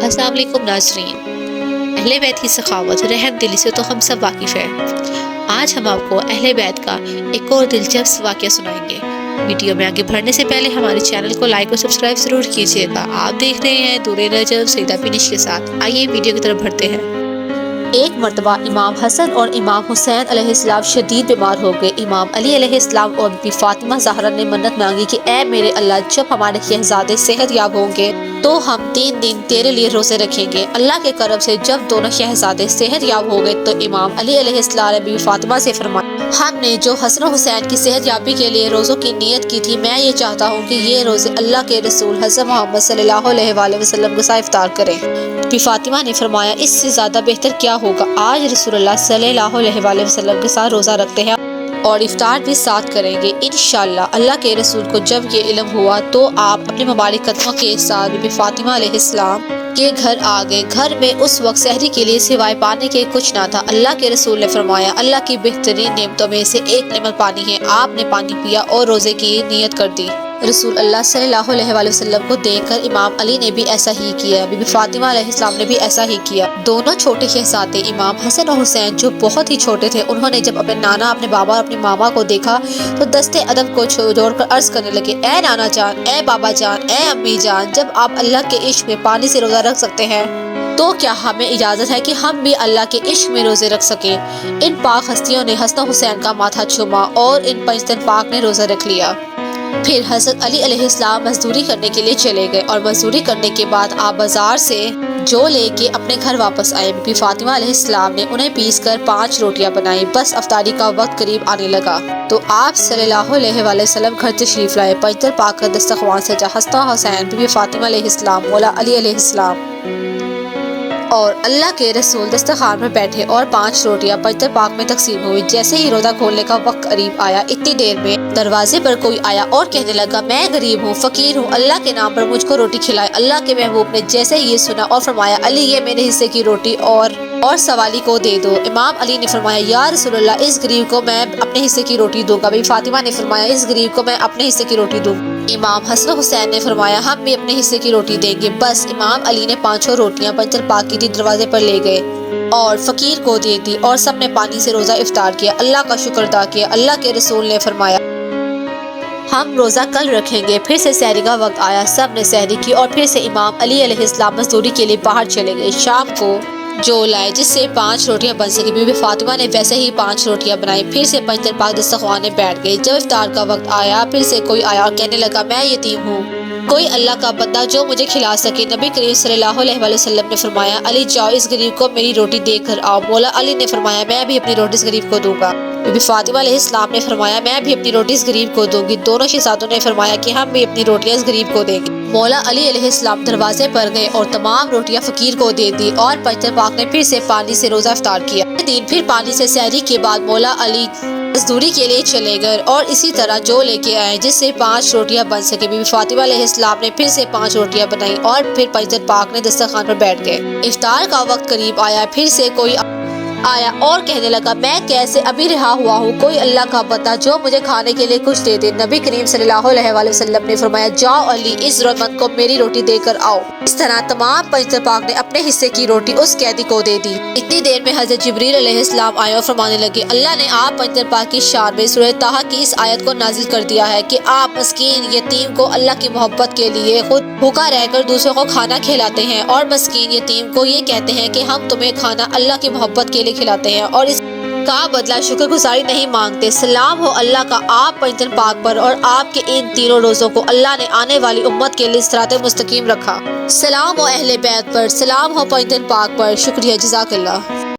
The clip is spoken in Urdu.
السلام علیکم ناظرین، اہل بیت کی سخاوت رحم دلی سے تو ہم سب واقف ہیں۔ آج ہم آپ کو اہل بیت کا ایک اور دلچسپ واقعہ سنائیں گے۔ ویڈیو میں آگے بڑھنے سے پہلے ہمارے چینل کو لائک اور سبسکرائب ضرور کیجیے گا۔ آپ دیکھ رہے ہیں دور نجف سیدہ بنش کے ساتھ۔ آئیے ویڈیو کی طرف بڑھتے ہیں۔ ایک مرتبہ امام حسن اور امام حسین علیہ السلام شدید بیمار ہو گئے۔ امام علی علیہ السلام اور بی فاطمہ زہرا نے منت مانگی کہ اے میرے اللہ، جب ہمارے شہزادے صحت یاب ہوں گے تو ہم 3 دن تیرے لیے روزے رکھیں گے۔ اللہ کے کرم سے جب دونوں شہزادے صحت یاب ہو گئے تو امام علی علیہ السلام نے بی فاطمہ سے فرمایا، ہم نے جو حسن و حسین کی صحت یابی کے لیے روزوں کی نیت کی تھی، میں یہ چاہتا ہوں کہ یہ روزے اللہ کے رسول حضرت محمد صلی اللہ علیہ وآلہ وسلم کے ساتھ افطار کریں۔ بی فاطمہ نے فرمایا، اس سے زیادہ بہتر کیا ہوگا، آج رسول اللہ صلی اللہ علیہ وآلہ وسلم کے ساتھ روزہ رکھتے ہیں اور افطار بھی ساتھ کریں گے انشاءاللہ۔ اللہ کے رسول کو جب یہ علم ہوا تو آپ اپنے مبارک قدموں کے ساتھ بی فاطمہ علیہ السلام کے گھر آ گئے۔ گھر میں اس وقت سحری کے لیے سوائے پانی کے کچھ نہ تھا۔ اللہ کے رسول نے فرمایا، اللہ کی بہترین نعمتوں میں سے ایک نعمت پانی ہے۔ آپ نے پانی پیا اور روزے کی نیت کر دی۔ رسول اللہ صلی اللہ علیہ وآلہ وسلم کو دیکھ کر امام علی نے بھی ایسا ہی کیا، بی بی فاطمہ علیہ السلام نے بھی ایسا ہی کیا۔ دونوں چھوٹے شہزادے امام حسن اور حسین جو بہت ہی چھوٹے تھے، انہوں نے جب اپنے نانا، اپنے بابا اور اپنی ماما کو دیکھا تو دستے ادب کو جوڑ کر عرض کرنے لگے، اے نانا جان، اے بابا جان، اے امی جان، جب آپ اللہ کے عشق میں پانی سے روزہ رکھ سکتے ہیں تو کیا ہمیں اجازت ہے کہ ہم بھی اللہ کے عشق میں روزے رکھ سکیں؟ ان پاک ہستیوں نے حسن و حسین کا ماتھا چوما اور ان 5 دن پاک نے روزہ رکھ لیا۔ پھر حضرت علی علیہ السلام مزدوری کرنے کے لیے چلے گئے اور مزدوری کرنے کے بعد آپ بازار سے جو لے کے اپنے گھر واپس آئے۔ بی فاطمہ علیہ السلام نے انہیں پیس کر 5 روٹیاں بنائیں۔ بس افطاری کا وقت قریب آنے لگا تو آپ صلی اللہ علیہ وآلہ وسلم گھر تشریف لائے۔ پنجتر پاک کا دسترخوان سجا، حسن و حسین، بی فاطمہ علیہ السلام، مولا علی علیہ السلام اور اللہ کے رسول دسترخوان پر بیٹھے اور 5 روٹیاں پنجتر پاک میں تقسیم ہوئی۔ جیسے ہی روزہ کھولنے کا وقت قریب آیا، اتنی دیر میں دروازے پر کوئی آیا اور کہنے لگا، میں غریب ہوں، فقیر ہوں، اللہ کے نام پر مجھ کو روٹی کھلائے۔ اللہ کے محبوب نے جیسے یہ سنا اور فرمایا، علی یہ میرے حصے کی روٹی اور سوالی کو دے دو۔ امام علی نے فرمایا، یا رسول اللہ، اس غریب کو میں اپنے حصے کی روٹی دوں گا۔ بی فاطمہ نے فرمایا، اس غریب کو میں اپنے حصے کی روٹی دوں گا۔ امام حسن و حسین نے فرمایا، ہم بھی اپنے حصے کی روٹی دیں گے۔ بس امام علی نے 5 روٹیاں پنجتر پاک کی دروازے پر لے گئے اور فقیر کو دے دی اور سب نے پانی سے روزہ افطار کیا، اللہ کا شکر ادا کیا۔ اللہ کے رسول نے فرمایا، ہم روزہ کل رکھیں گے۔ پھر سے سحری کا وقت آیا، سب نے سحری کی اور پھر سے امام علی علیہ السلام مزدوری کے لیے باہر چلے گئے۔ شام کو جو لائے جس سے 5 روٹیاں بن سکی، بی بی فاطمہ نے ویسے ہی 5 روٹیاں بنائی۔ پھر سے پنجتر پاک دسترخوان بیٹھ گئے۔ جب افطار کا وقت آیا، پھر سے کوئی آیا اور کہنے لگا، میں یتیم ہوں، کوئی اللہ کا بندہ جو مجھے کھلا سکے۔ نبی کریم صلی اللہ علیہ وآلہ وسلم نے فرمایا، علی جاؤ اس غریب کو میری روٹی دے کر آؤ۔ مولا علی نے فرمایا، میں بھی اپنی روٹی اس غریب کو دوں گا۔ بی بی فاطمہ علیہ السلام نے فرمایا، میں بھی اپنی روٹی اس غریب کو دوں گی۔ دونوں شہزادوں نے فرمایا کہ ہم بھی اپنی روٹیاں اس غریب کو دیں گے۔ مولا علی علیہ السلام دروازے پر گئے اور تمام روٹیاں فقیر کو دے دی اور پنجتر پاک نے پھر سے پانی سے روزہ افطار کیا۔ دن پھر پانی سے سحری کے بعد مولا علی مزدوری کے لیے چلے گئے اور اسی طرح جو لے کے آئے جس سے 5 روٹیاں بن سکے۔ بی بی فاطمہ علیہ السلام نے پھر سے 5 روٹیاں بنائی اور پھر پنجتر پاک نے دسترخوان پر بیٹھ گئے۔ افطار کا وقت قریب آیا، پھر سے کوئی آیا اور کہنے لگا، میں کیسے ابھی رہا ہوا ہوں، کوئی اللہ کا بندہ جو مجھے کھانے کے لیے کچھ دے دے۔ نبی کریم صلی اللہ علیہ وآلہ وسلم نے فرمایا، جاؤ علی اس ضرورت مند کو میری روٹی دے کر آؤ۔ اس طرح تمام پنجتر پاک نے اپنے حصے کی روٹی اس قیدی کو دے دی۔ اتنی دیر میں حضرت جبریل علیہ السلام آئے اور فرمانے لگے، اللہ نے آپ پنجتر پاک کی شان میں سورہ طٰہٰ کی اس آیت کو نازل کر دیا ہے کہ آپ مسکین یتیم کو اللہ کی محبت کے لیے خود بھوکا رہ کر دوسروں کو کھانا کھلاتے ہیں اور مسکین یتیم کو یہ کہتے ہیں کہ ہم تمہیں کھانا اللہ کی محبت کے لیے کھلاتے ہیں اور اس کا بدلہ شکر گزاری نہیں مانگتے۔ سلام ہو اللہ کا آپ پنجتر پاک پر اور آپ کے ان تینوں روزوں کو اللہ نے آنے والی امت کے لیے صراط مستقیم رکھا۔ سلام ہو اہل بیت پر، سلام ہو پنجتر پاک پر۔ شکریہ، جزاک اللہ۔